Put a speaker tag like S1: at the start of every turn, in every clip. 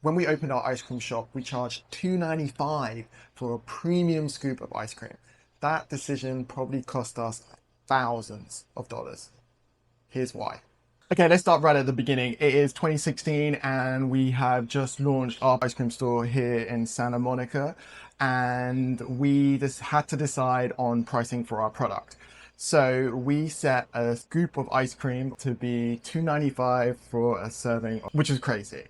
S1: When we opened our ice cream shop, we charged $2.95 for a premium scoop of ice cream. That decision probably cost us thousands of dollars. Here's why. Okay, let's start right at the beginning. It is 2016 and we have just launched our ice cream store here in Santa Monica, and we just had to decide on pricing for our product. So we set a scoop of ice cream to be $2.95 for a serving, which is crazy.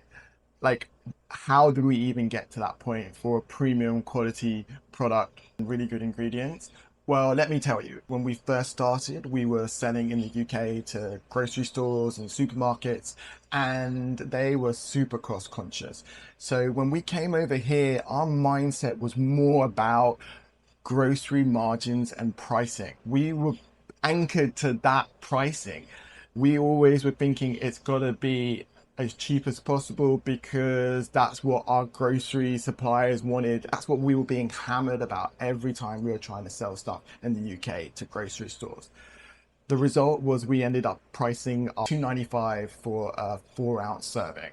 S1: Like, how do we even get to that point for a premium quality product and really good ingredients? Well, let me tell you, when we first started, we were selling in the UK to grocery stores and supermarkets, and they were super cost conscious. So when we came over here, our mindset was more about grocery margins and pricing. We were anchored to that pricing. We always were thinking it's got to be as cheap as possible because that's what our grocery suppliers wanted. That's what we were being hammered about every time we were trying to sell stuff in the UK to grocery stores. The result was we ended up pricing $2.95 for a 4-ounce serving.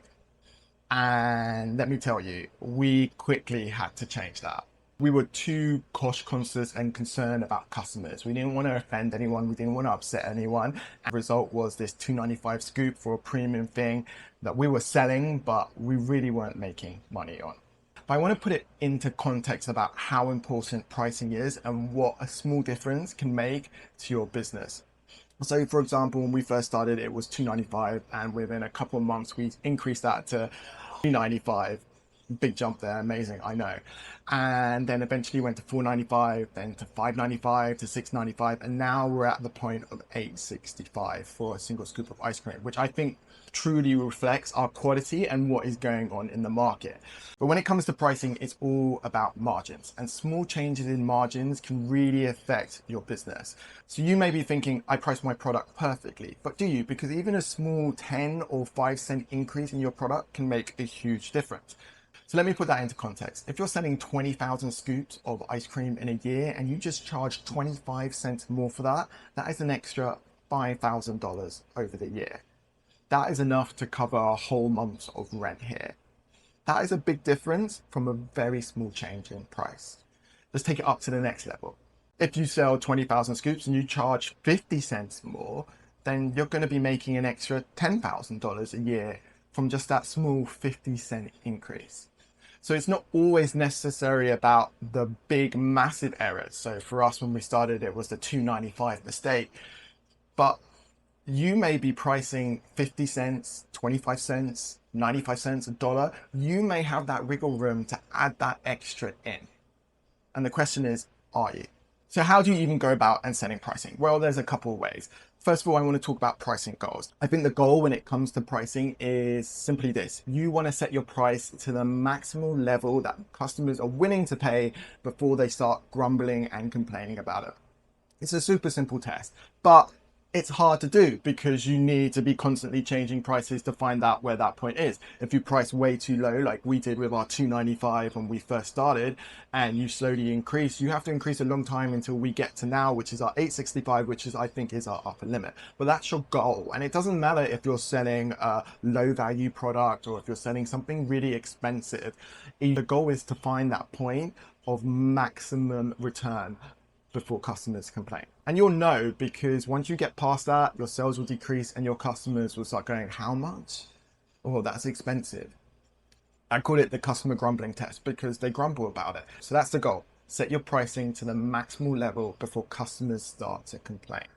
S1: And let me tell you, we quickly had to change that. We were too cost conscious and concerned about customers. We didn't want to offend anyone. We didn't want to upset anyone. And the result was this $2.95 scoop for a premium thing that we were selling, but we really weren't making money on. But I want to put it into context about how important pricing is and what a small difference can make to your business. So for example, when we first started, it was $2.95, and within a couple of months, we increased that to $3.95. Big jump there, amazing, I know. And then eventually went to $4.95, then to $5.95, to $6.95, and now we're at the point of $8.65 for a single scoop of ice cream, which I think truly reflects our quality and what is going on in the market. But when it comes to pricing, it's all about margins, and small changes in margins can really affect your business. So you may be thinking, I price my product perfectly, but do you? Because even a small 10 or 5 cent increase in your product can make a huge difference. So let me put that into context. If you're selling 20,000 scoops of ice cream in a year and you just charge 25 cents more for that, that is an extra $5,000 over the year. That is enough to cover a whole month of rent here. That is a big difference from a very small change in price. Let's take it up to the next level. If you sell 20,000 scoops and you charge 50 cents more, then you're going to be making an extra $10,000 a year from just that small 50-cent increase. So it's not always necessary about the big, massive errors. So for us, when we started, it was the $2.95 mistake. But you may be pricing 50 cents, 25 cents, 95 cents, $1. You may have that wiggle room to add that extra in. And the question is, are you? So how do you even go about and setting pricing? Well, there's a couple of ways. First of all, I want to talk about pricing goals. I think the goal when it comes to pricing is simply this. You want to set your price to the maximal level that customers are willing to pay before they start grumbling and complaining about it. It's a super simple test, but it's hard to do because you need to be constantly changing prices to find out where that point is. If you price way too low, like we did with our $2.95 when we first started, and you slowly increase, you have to increase a long time until we get to now, which is our $8.65, which is, I think, is our upper limit. But that's your goal. And it doesn't matter if you're selling a low value product or if you're selling something really expensive. The goal is to find that point of maximum return before customers complain. And you'll know, because once you get past that, your sales will decrease and your customers will start going, how much? Oh, that's expensive. I call it the customer grumbling test because they grumble about it. So that's the goal. Set your pricing to the maximal level before customers start to complain.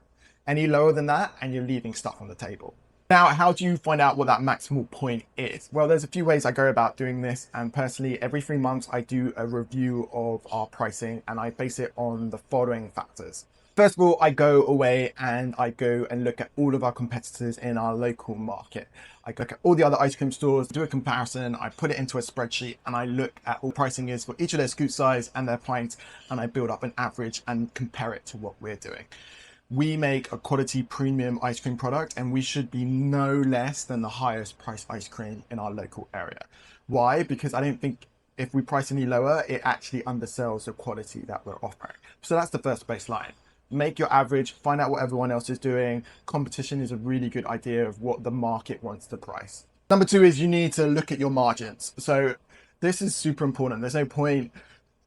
S1: Any lower than that and you're leaving stuff on the table. Now, how do you find out what that maximal point is? Well, there's a few ways I go about doing this. And personally, every 3 months, I do a review of our pricing and I base it on the following factors. First of all, I go away and I go and look at all of our competitors in our local market. I look at all the other ice cream stores, do a comparison, I put it into a spreadsheet and I look at what pricing is for each of their scoop size and their pints, and I build up an average and compare it to what we're doing. We make a quality premium ice cream product and we should be no less than the highest priced ice cream in our local area. Why? Because I don't think if we price any lower, it actually undersells the quality that we're offering. So that's the first baseline. Make your average, find out what everyone else is doing. Competition is a really good idea of what the market wants to price. Number two is you need to look at your margins. So this is super important. There's no point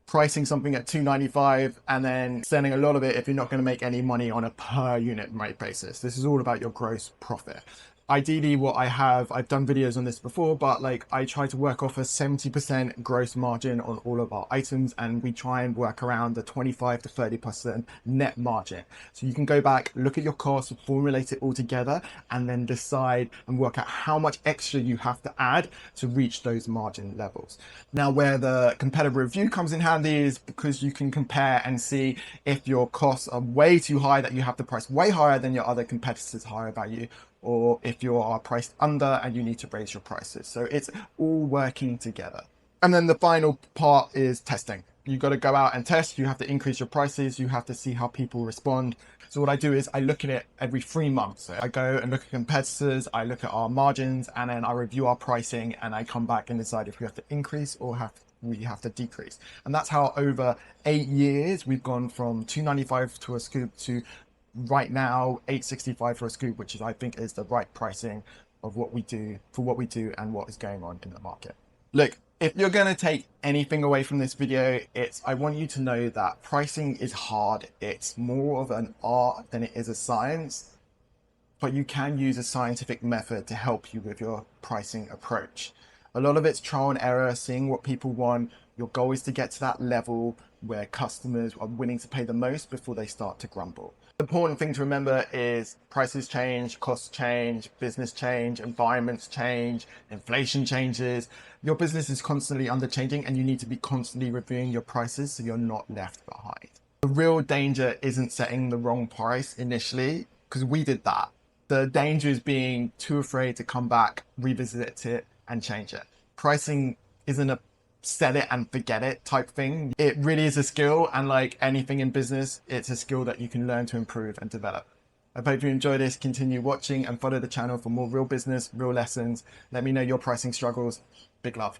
S1: pricing something at 295 and then selling a lot of it if you're not going to make any money on a per unit rate basis. This is all about your gross profit. Ideally, what I've done videos on this before, but like I try to work off a 70% gross margin on all of our items, and we try and work around the 25 to 30% net margin. So you can go back, look at your costs, formulate it all together, and then decide and work out how much extra you have to add to reach those margin levels. Now, where the competitive review comes in handy is because you can compare and see if your costs are way too high, that you have to price way higher than your other competitors higher value, or if you are priced under and you need to raise your prices. So it's all working together. And then the final part is testing. You've got to go out and test. You have to increase your prices. You have to see how people respond. So what I do is I look at it every 3 months. So I go and look at competitors, I look at our margins, and then I review our pricing, and I come back and decide if we have to increase or we have to decrease. And that's how over 8 years, we've gone from 295 to a scoop to right now 865 for a scoop, which is, I think, is the right pricing of what we do for what we do and what is going on in the market. Look, if you're going to take anything away from this video, I want you to know that pricing is hard. It's more of an art than it is a science, but you can use a scientific method to help you with your pricing approach. A lot of it's trial and error, seeing what people want. Your goal is to get to that level where customers are willing to pay the most before they start to grumble. The important thing to remember is prices change, costs change, business change, environments change, inflation changes. Your business is constantly under changing, and you need to be constantly reviewing your prices so you're not left behind. The real danger isn't setting the wrong price initially, because we did that. The danger is being too afraid to come back, revisit it, and change it. Pricing isn't a set it and forget it type thing. It really is a skill, and like anything in business, it's a skill that you can learn to improve and develop. I hope you enjoy this. Continue watching and follow the channel for more real business, real lessons. Let me know your pricing struggles. Big love.